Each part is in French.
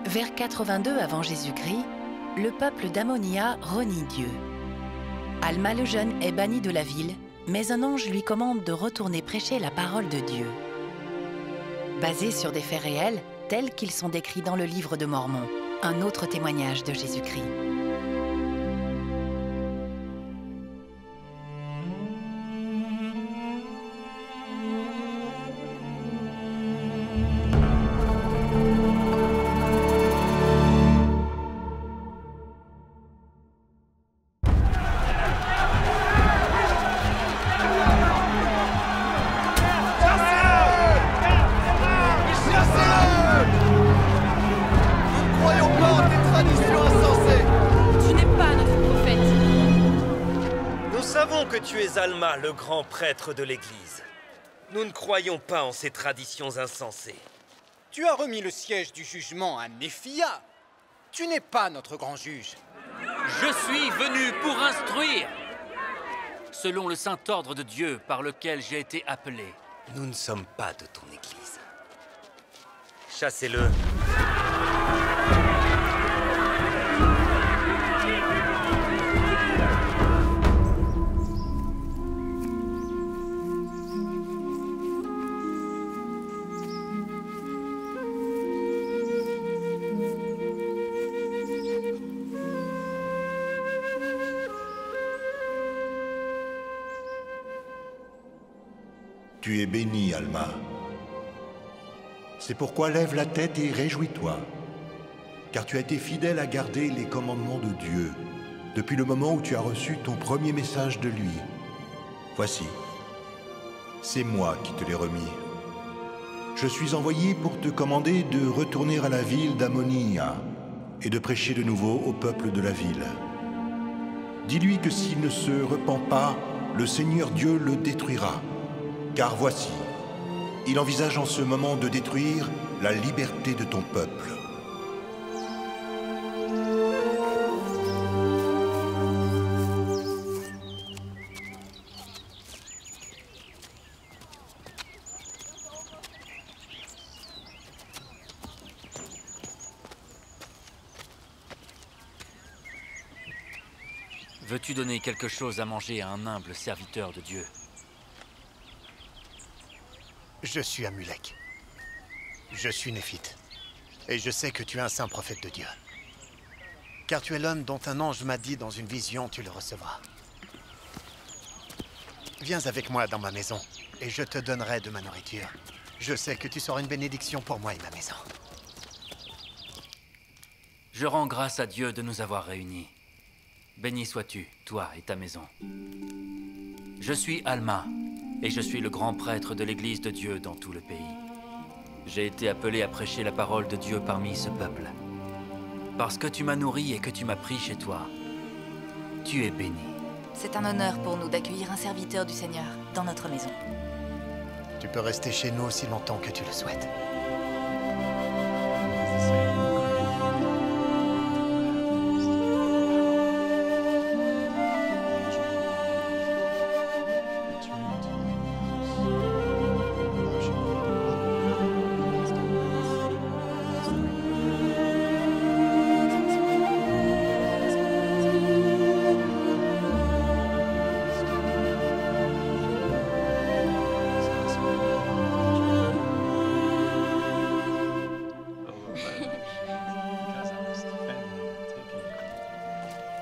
Vers 82 avant Jésus-Christ, le peuple d'Ammonia renie Dieu. Alma le jeune est banni de la ville, mais un ange lui commande de retourner prêcher la parole de Dieu. Basé sur des faits réels, tels qu'ils sont décrits dans le livre de Mormon, un autre témoignage de Jésus-Christ. Tu es Alma, le grand prêtre de l'Église. Nous ne croyons pas en ces traditions insensées. Tu as remis le siège du jugement à Néphia. Tu n'es pas notre grand juge. Je suis venu pour instruire, selon le saint ordre de Dieu par lequel j'ai été appelé. Nous ne sommes pas de ton Église. Chassez-le. Tu es béni, Alma. C'est pourquoi lève la tête et réjouis-toi, car tu as été fidèle à garder les commandements de Dieu depuis le moment où tu as reçu ton premier message de lui. Voici, c'est moi qui te l'ai remis. Je suis envoyé pour te commander de retourner à la ville d'Ammonia et de prêcher de nouveau au peuple de la ville. Dis-lui que s'il ne se repent pas, le Seigneur Dieu le détruira. Car voici, il envisage en ce moment de détruire la liberté de ton peuple. Veux-tu donner quelque chose à manger à un humble serviteur de Dieu? Je suis Amulek. Je suis Néphite. Et je sais que tu es un saint prophète de Dieu. Car tu es l'homme dont un ange m'a dit dans une vision, tu le recevras. Viens avec moi dans ma maison, et je te donnerai de ma nourriture. Je sais que tu seras une bénédiction pour moi et ma maison. Je rends grâce à Dieu de nous avoir réunis. Béni sois-tu, toi et ta maison. Je suis Alma, et je suis le grand prêtre de l'Église de Dieu dans tout le pays. J'ai été appelé à prêcher la parole de Dieu parmi ce peuple. Parce que tu m'as nourri et que tu m'as pris chez toi, tu es béni. C'est un honneur pour nous d'accueillir un serviteur du Seigneur dans notre maison. Tu peux rester chez nous aussi longtemps que tu le souhaites.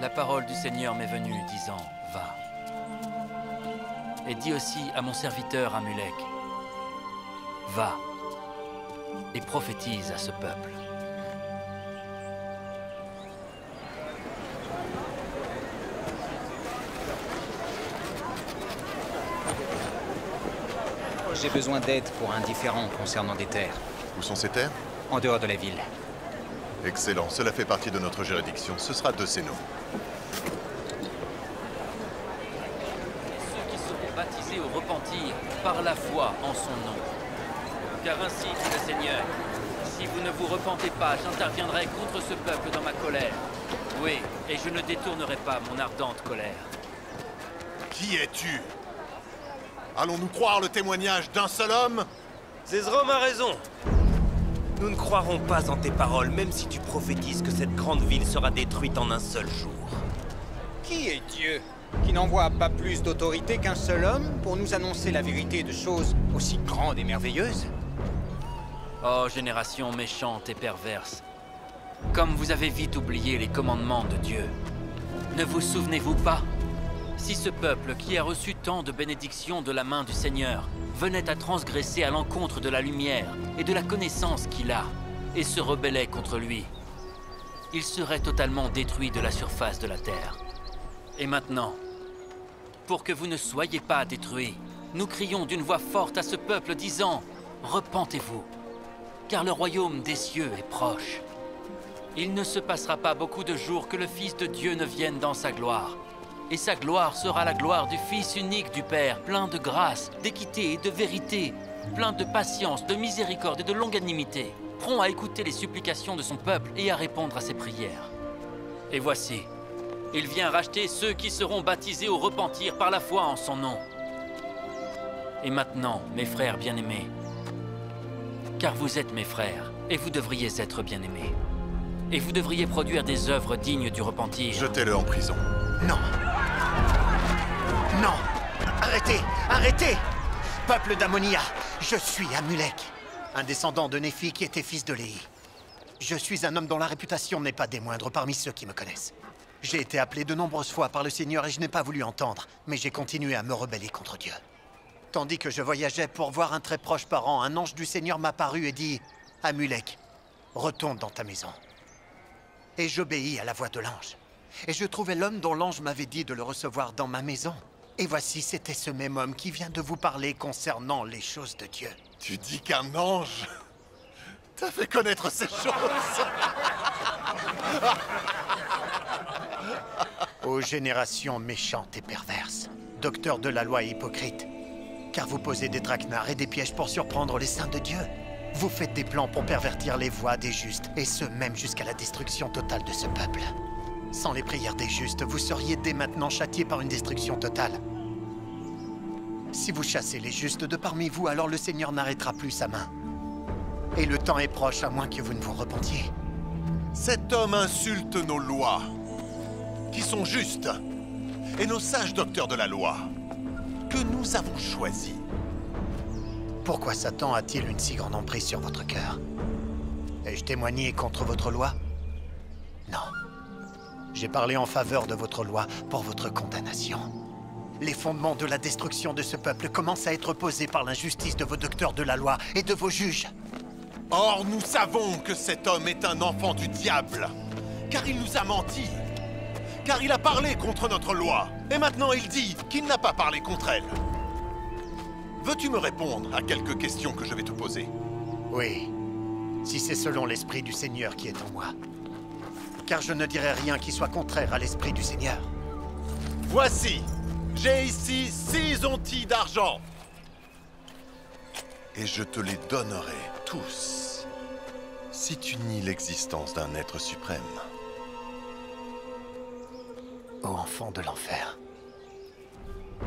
La parole du Seigneur m'est venue, disant, va. Et dis aussi à mon serviteur Amulek, va et prophétise à ce peuple. J'ai besoin d'aide pour un différend concernant des terres. Où sont ces terres? En dehors de la ville. Excellent, cela fait partie de notre juridiction. Ce sera de Sénaux. Ceux qui seront baptisés au repentir par la foi en son nom. Car ainsi dit le Seigneur, si vous ne vous repentez pas, j'interviendrai contre ce peuple dans ma colère. Oui, et je ne détournerai pas mon ardente colère. Qui es-tu? Allons-nous croire le témoignage d'un seul homme? Zezrom a raison. Nous ne croirons pas en tes paroles, même si tu prophétises que cette grande ville sera détruite en un seul jour. Qui est Dieu, qui n'envoie pas plus d'autorité qu'un seul homme pour nous annoncer la vérité de choses aussi grandes et merveilleuses? Oh, génération méchante et perverse. Comme vous avez vite oublié les commandements de Dieu. Ne vous souvenez-vous pas? Si ce peuple qui a reçu tant de bénédictions de la main du Seigneur venait à transgresser à l'encontre de la lumière et de la connaissance qu'il a, et se rebellait contre lui, il serait totalement détruit de la surface de la terre. Et maintenant, pour que vous ne soyez pas détruits, nous crions d'une voix forte à ce peuple disant « Repentez-vous, car le royaume des cieux est proche. » Il ne se passera pas beaucoup de jours que le Fils de Dieu ne vienne dans sa gloire. Et sa gloire sera la gloire du Fils unique du Père, plein de grâce, d'équité et de vérité, plein de patience, de miséricorde et de longanimité, prompt à écouter les supplications de son peuple et à répondre à ses prières. Et voici, il vient racheter ceux qui seront baptisés au repentir par la foi en son nom. Et maintenant, mes frères bien-aimés, car vous êtes mes frères, et vous devriez être bien-aimés. Et vous devriez produire des œuvres dignes du repentir. Jetez-le en prison. Non. Non. Arrêtez. Arrêtez. Peuple d'Ammonia, je suis Amulek, un descendant de Néphi qui était fils de Léhi. Je suis un homme dont la réputation n'est pas des moindres parmi ceux qui me connaissent. J'ai été appelé de nombreuses fois par le Seigneur et je n'ai pas voulu entendre, mais j'ai continué à me rebeller contre Dieu. Tandis que je voyageais pour voir un très proche parent, un ange du Seigneur m'apparut et dit « Amulek, retourne dans ta maison. » Et j'obéis à la voix de l'ange. Et je trouvais l'homme dont l'ange m'avait dit de le recevoir dans ma maison. Et voici, c'était ce même homme qui vient de vous parler concernant les choses de Dieu. Tu dis qu'un ange t'a fait connaître ces choses? Ô génération méchante et perverse, docteur de la loi et hypocrite, car vous posez des traquenards et des pièges pour surprendre les saints de Dieu. Vous faites des plans pour pervertir les voies des justes, et ce même jusqu'à la destruction totale de ce peuple. Sans les prières des justes, vous seriez dès maintenant châtiés par une destruction totale. Si vous chassez les justes de parmi vous, alors le Seigneur n'arrêtera plus sa main. Et le temps est proche, à moins que vous ne vous repentiez. Cet homme insulte nos lois, qui sont justes, et nos sages docteurs de la loi, que nous avons choisis. Pourquoi Satan a-t-il une si grande emprise sur votre cœur? Ai-je témoigné contre votre loi? Non. J'ai parlé en faveur de votre loi pour votre condamnation. Les fondements de la destruction de ce peuple commencent à être posés par l'injustice de vos docteurs de la loi et de vos juges. Or, nous savons que cet homme est un enfant du diable, car il nous a menti, car il a parlé contre notre loi, et maintenant il dit qu'il n'a pas parlé contre elle. Veux-tu me répondre à quelques questions que je vais te poser? Oui, si c'est selon l'esprit du Seigneur qui est en moi. Car je ne dirai rien qui soit contraire à l'esprit du Seigneur. Voici, j'ai ici 6 onties d'argent. Et je te les donnerai tous, si tu nies l'existence d'un être suprême. Ô enfant de l'enfer,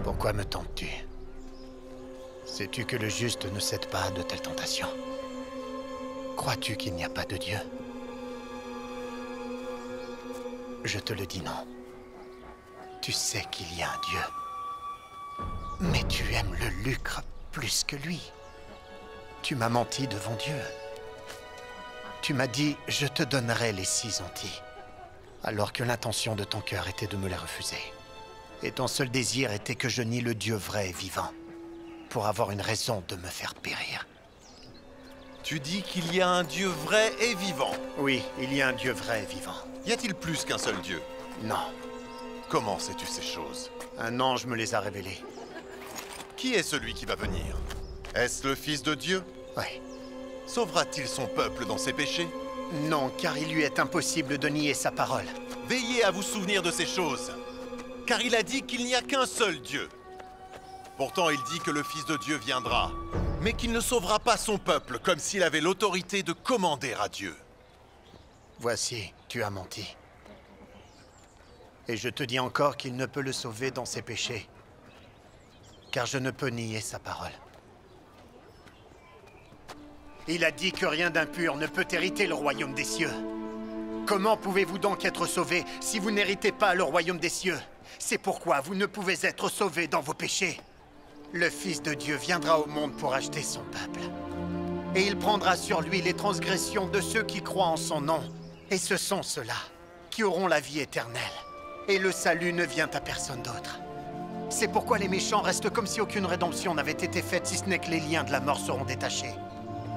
pourquoi me tentes-tu? Sais-tu que le juste ne cède pas à de telles tentations? Crois-tu qu'il n'y a pas de Dieu? Je te le dis, non. Tu sais qu'il y a un Dieu. Mais tu aimes le lucre plus que lui. Tu m'as menti devant Dieu. Tu m'as dit, je te donnerai les 6 onties, alors que l'intention de ton cœur était de me les refuser. Et ton seul désir était que je nie le Dieu vrai et vivant, pour avoir une raison de me faire périr. Tu dis qu'il y a un Dieu vrai et vivant. Oui, il y a un Dieu vrai et vivant. Y a-t-il plus qu'un seul Dieu? Non. Comment sais-tu ces choses? Un ange me les a révélées. Qui est celui qui va venir? Est-ce le Fils de Dieu? Oui. Sauvera-t-il son peuple dans ses péchés? Non, car il lui est impossible de nier sa parole. Veillez à vous souvenir de ces choses, car il a dit qu'il n'y a qu'un seul Dieu. Pourtant, il dit que le Fils de Dieu viendra, mais qu'il ne sauvera pas son peuple comme s'il avait l'autorité de commander à Dieu. Voici, tu as menti. Et je te dis encore qu'il ne peut le sauver dans ses péchés, car je ne peux nier sa parole. Il a dit que rien d'impur ne peut hériter le royaume des cieux. Comment pouvez-vous donc être sauvés si vous n'héritez pas le royaume des cieux? C'est pourquoi vous ne pouvez être sauvés dans vos péchés. Le Fils de Dieu viendra au monde pour acheter son peuple. Et il prendra sur lui les transgressions de ceux qui croient en son nom. Et ce sont ceux-là qui auront la vie éternelle. Et le salut ne vient à personne d'autre. C'est pourquoi les méchants restent comme si aucune rédemption n'avait été faite, si ce n'est que les liens de la mort seront détachés.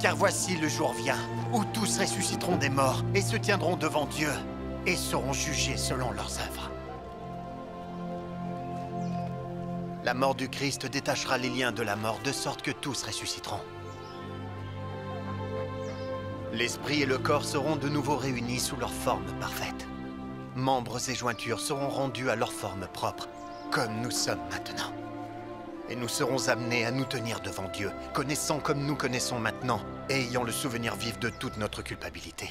Car voici le jour vient, où tous ressusciteront des morts et se tiendront devant Dieu, et seront jugés selon leurs œuvres. La mort du Christ détachera les liens de la mort, de sorte que tous ressusciteront. L'esprit et le corps seront de nouveau réunis sous leur forme parfaite. Membres et jointures seront rendus à leur forme propre, comme nous sommes maintenant. Et nous serons amenés à nous tenir devant Dieu, connaissant comme nous connaissons maintenant, et ayant le souvenir vif de toute notre culpabilité.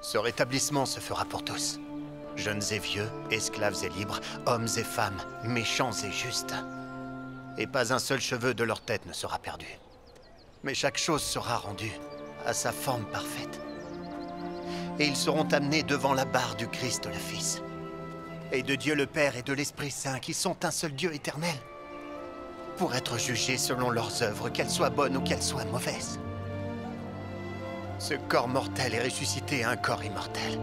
Ce rétablissement se fera pour tous. Jeunes et vieux, esclaves et libres, hommes et femmes, méchants et justes. Et pas un seul cheveu de leur tête ne sera perdu. Mais chaque chose sera rendue à sa forme parfaite. Et ils seront amenés devant la barre du Christ le Fils, et de Dieu le Père et de l'Esprit Saint, qui sont un seul Dieu éternel, pour être jugés selon leurs œuvres, qu'elles soient bonnes ou qu'elles soient mauvaises. Ce corps mortel est ressuscité à un corps immortel,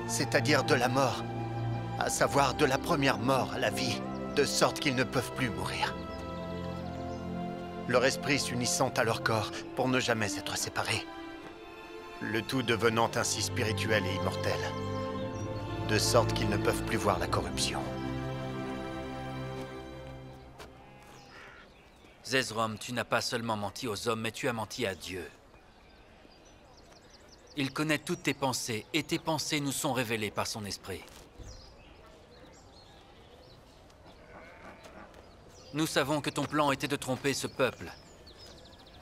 c'est-à-dire de la mort, à savoir de la première mort à la vie, de sorte qu'ils ne peuvent plus mourir. Leur esprit s'unissant à leur corps pour ne jamais être séparés, le tout devenant ainsi spirituel et immortel, de sorte qu'ils ne peuvent plus voir la corruption. Zezrom, tu n'as pas seulement menti aux hommes, mais tu as menti à Dieu. Il connaît toutes tes pensées, et tes pensées nous sont révélées par son esprit. Nous savons que ton plan était de tromper ce peuple,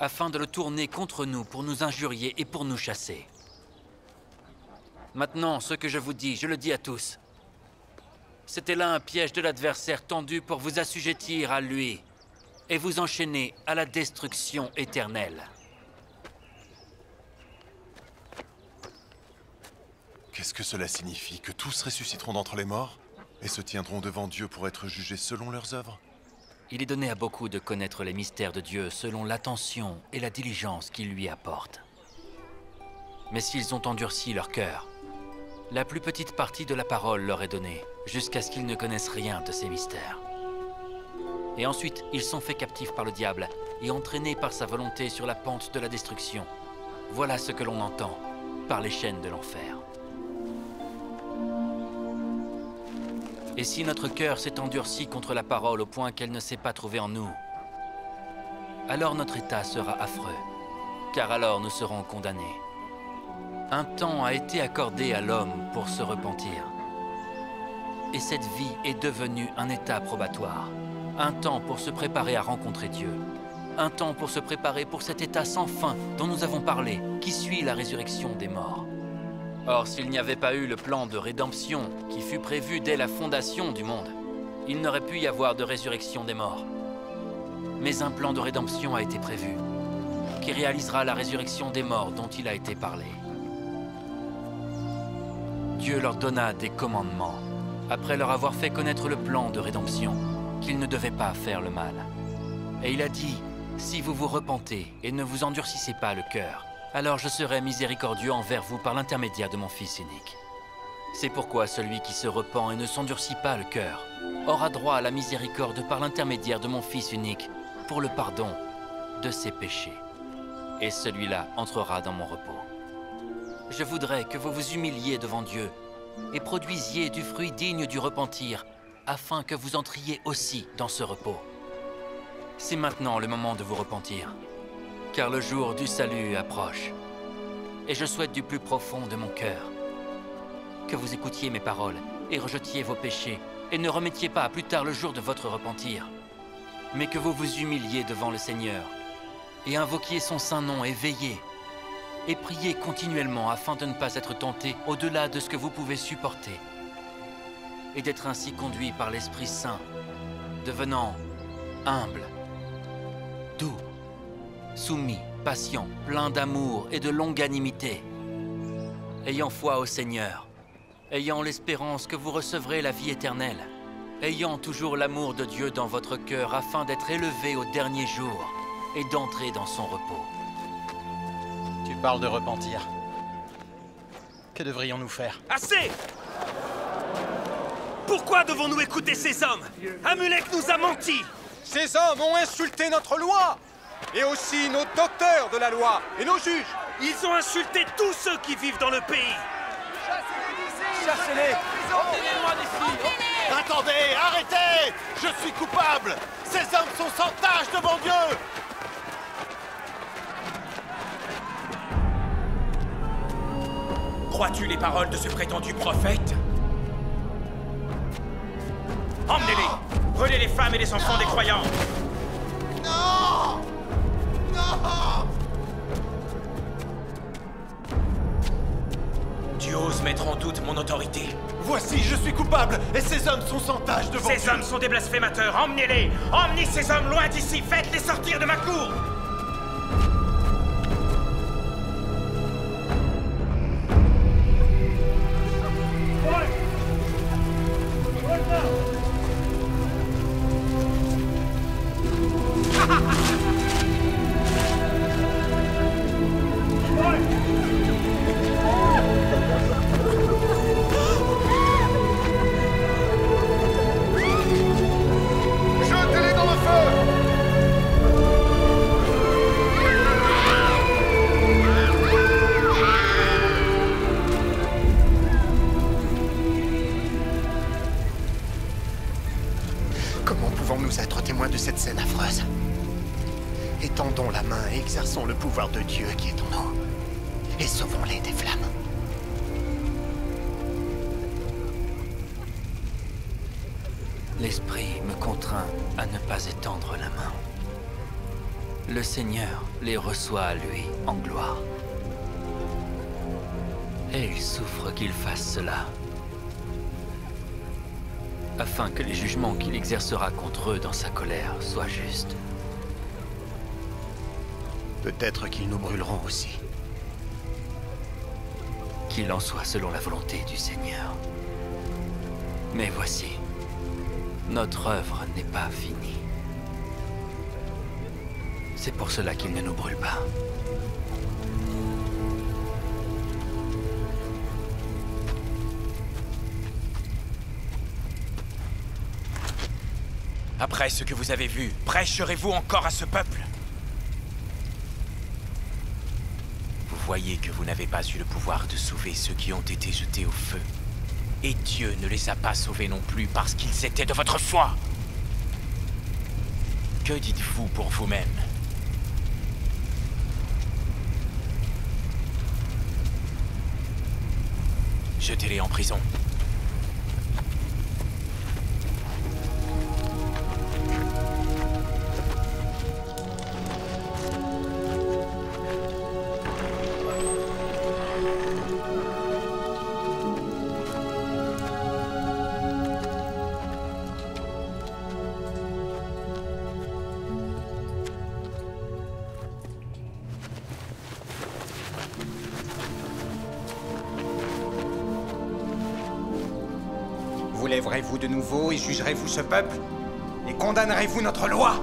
afin de le tourner contre nous pour nous injurier et pour nous chasser. Maintenant, ce que je vous dis, je le dis à tous. C'était là un piège de l'adversaire tendu pour vous assujettir à lui et vous enchaîner à la destruction éternelle. Qu'est-ce que cela signifie? Que tous ressusciteront d'entre les morts et se tiendront devant Dieu pour être jugés selon leurs œuvres? Il est donné à beaucoup de connaître les mystères de Dieu selon l'attention et la diligence qu'ils lui apportent. Mais s'ils ont endurci leur cœur, la plus petite partie de la parole leur est donnée, jusqu'à ce qu'ils ne connaissent rien de ces mystères. Et ensuite, ils sont faits captifs par le diable et entraînés par sa volonté sur la pente de la destruction. Voilà ce que l'on entend par les chaînes de l'enfer. Et si notre cœur s'est endurci contre la parole au point qu'elle ne s'est pas trouvée en nous, alors notre état sera affreux, car alors nous serons condamnés. Un temps a été accordé à l'homme pour se repentir. Et cette vie est devenue un état probatoire. Un temps pour se préparer à rencontrer Dieu. Un temps pour se préparer pour cet état sans fin dont nous avons parlé, qui suit la résurrection des morts. Or, s'il n'y avait pas eu le plan de rédemption qui fut prévu dès la fondation du monde, il n'aurait pu y avoir de résurrection des morts. Mais un plan de rédemption a été prévu, qui réalisera la résurrection des morts dont il a été parlé. Dieu leur donna des commandements, après leur avoir fait connaître le plan de rédemption, qu'ils ne devaient pas faire le mal. Et il a dit, si vous vous repentez et ne vous endurcissez pas le cœur, alors je serai miséricordieux envers vous par l'intermédiaire de mon Fils unique. C'est pourquoi celui qui se repent et ne s'endurcit pas le cœur aura droit à la miséricorde par l'intermédiaire de mon Fils unique pour le pardon de ses péchés. Et celui-là entrera dans mon repos. Je voudrais que vous vous humiliez devant Dieu et produisiez du fruit digne du repentir, afin que vous entriez aussi dans ce repos. C'est maintenant le moment de vous repentir, car le jour du salut approche. Et je souhaite du plus profond de mon cœur que vous écoutiez mes paroles et rejetiez vos péchés et ne remettiez pas à plus tard le jour de votre repentir, mais que vous vous humiliez devant le Seigneur et invoquiez son saint nom et veillez et priez continuellement afin de ne pas être tenté au-delà de ce que vous pouvez supporter et d'être ainsi conduit par l'Esprit Saint, devenant humble, doux, soumis patient, plein d'amour et de longanimité, ayant foi au Seigneur, ayant l'espérance que vous recevrez la vie éternelle, ayant toujours l'amour de Dieu dans votre cœur afin d'être élevé au dernier jour et d'entrer dans son repos. Tu parles de repentir. Que devrions-nous faire? Assez! Pourquoi devons-nous écouter ces hommes? Amulek nous a menti! Ces hommes ont insulté notre loi! Et aussi nos docteurs de la loi et nos juges! Ils ont insulté tous ceux qui vivent dans le pays! Chassez-les! Attendez, arrêtez! Je suis coupable! Ces hommes sont sans tâche devant Dieu! Crois-tu les paroles de ce prétendu prophète? Emmenez-les! Prenez les femmes et les enfants des croyants! Non! Non! Tu oses mettre en doute mon autorité? Voici, je suis coupable, et ces hommes sont sans tâche devant Dieu! Ces hommes sont des blasphémateurs! Emmenez-les! Emmenez ces hommes loin d'ici! Faites-les sortir de ma cour! Jetez-les dans le feu! Comment pouvons-nous être témoins de cette scène affreuse? Étendons la main et exerçons le pouvoir de Dieu qui est en nous. Et sauvons-les des flammes. L'Esprit me contraint à ne pas étendre la main. Le Seigneur les reçoit à lui en gloire. Et il souffre qu'il fasse cela, afin que les jugements qu'il exercera contre eux dans sa colère soient justes. Peut-être qu'ils nous brûleront aussi. Qu'il en soit selon la volonté du Seigneur. Mais voici, notre œuvre n'est pas finie. C'est pour cela qu'il ne nous brûle pas. Après ce que vous avez vu, prêcherez-vous encore à ce peuple? Vous voyez que vous n'avez pas eu le pouvoir de sauver ceux qui ont été jetés au feu. Et Dieu ne les a pas sauvés non plus parce qu'ils étaient de votre foi. Que dites-vous pour vous-même? Jetez-les en prison. Vous lèverez-vous de nouveau et jugerez-vous ce peuple? Et condamnerez-vous notre loi?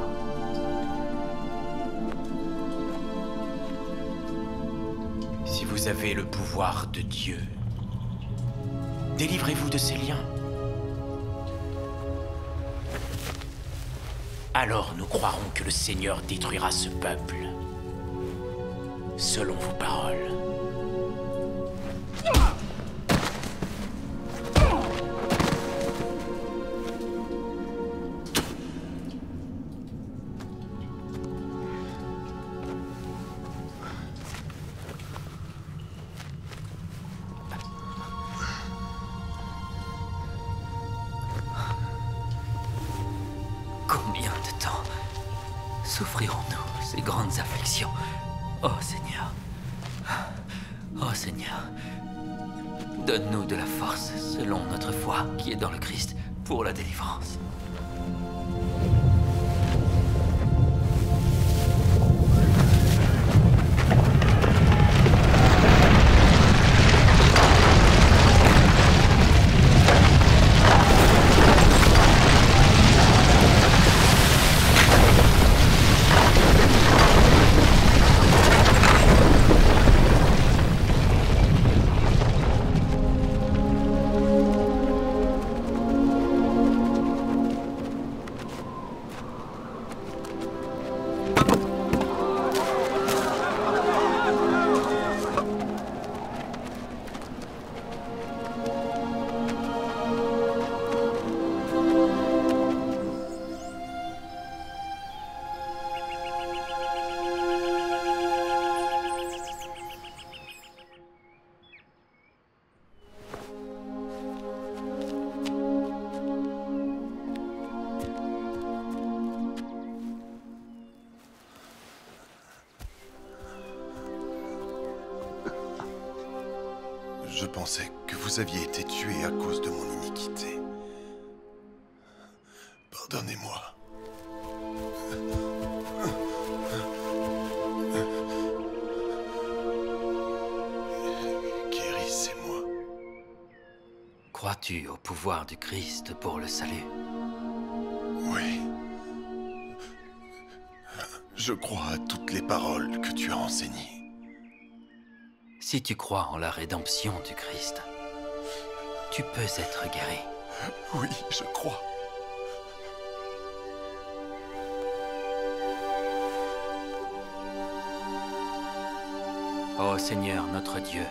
Si vous avez le pouvoir de Dieu, délivrez-vous de ces liens. Alors nous croirons que le Seigneur détruira ce peuple, selon vos paroles. Combien de temps souffrirons-nous ces grandes afflictions? Oh Seigneur, oh Seigneur, donne-nous de la force selon notre foi qui est dans le Christ pour la délivrance. Je pensais que vous aviez été tué à cause de mon iniquité. Pardonnez-moi. Guérissez-moi. Crois-tu au pouvoir du Christ pour le salut? Oui. Je crois à toutes les paroles que tu as enseignées. Si tu crois en la rédemption du Christ, tu peux être guéri. Oui, je crois. Ô Seigneur notre Dieu,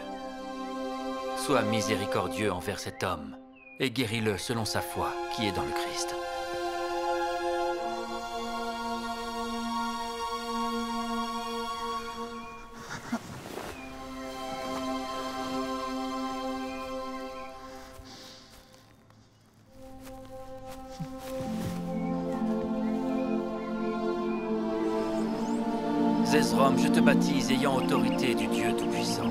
sois miséricordieux envers cet homme et guéris-le selon sa foi qui est dans le Christ. Zezrom, je te baptise ayant autorité du Dieu Tout-Puissant.